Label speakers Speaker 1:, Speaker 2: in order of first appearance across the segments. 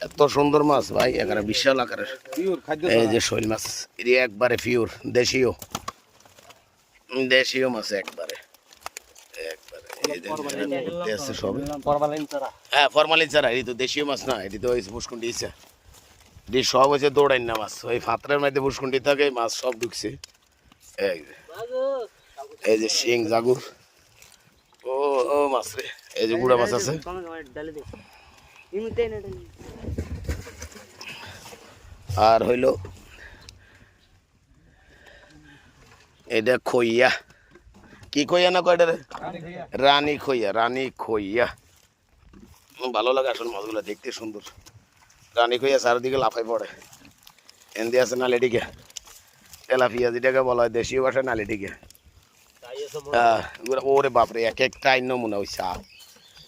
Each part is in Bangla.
Speaker 1: এত সুন্দর মাছ ভাই, এখানে বিশাল আকারের। এই যে শৈল মাছ, এটি একবারে পিওর দেশীয় দেশীয় মাছ একবারে একবারে। সব হ্যাঁ ফরমালিন ছাড়া, এটি তো দেশীয় মাছ না, এটি তো ওই পুষ্কুন্ডি ইচ্ছা, এটি সব হচ্ছে দৌড়াই না মাছ, ওই ফাতরের মধ্যে পুষ্কুন্ডি থাকে মাছ সব ঢুকছে। এই যে শিং জাগুর, ও ও মাছ রে, এই যে গুড়া মাছ আছে। আর হইল এটা খইয়া, কি খইয়া না কয়টা রে, রানী খইয়া, রানী খইয়া। ভালো লাগে আসলে মাছগুলো দেখতে সুন্দর। রানী খইয়া চারিদিকে লাফাই পড়ে। এন্দি আছে নালিটিকা, তেলাপিয়া যেটাকে বলা হয় দেশীয় ভাষায় নালিটিকা। ওরে বাপরে, এক এক টাই নমুনা ওই চা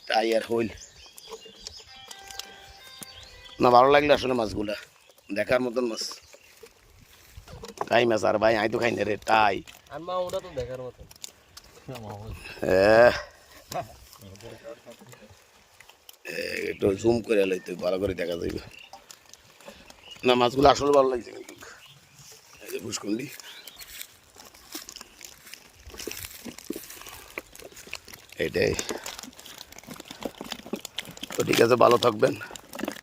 Speaker 1: তাই আর হইল না। ভালো লাগলো আসলে মাছগুলা, দেখার মতন মাছ। টাই মাছ আর ভাই আই তো খাই না রে টাই, একটু জুম করে লইতে ভালো করে দেখা যাইবে না। মাছগুলো আসলে ভালো লাগছে কিন্তু, এই যে পুষ্কুন্ডি। এটাই তো, ঠিক আছে, ভালো থাকবেন।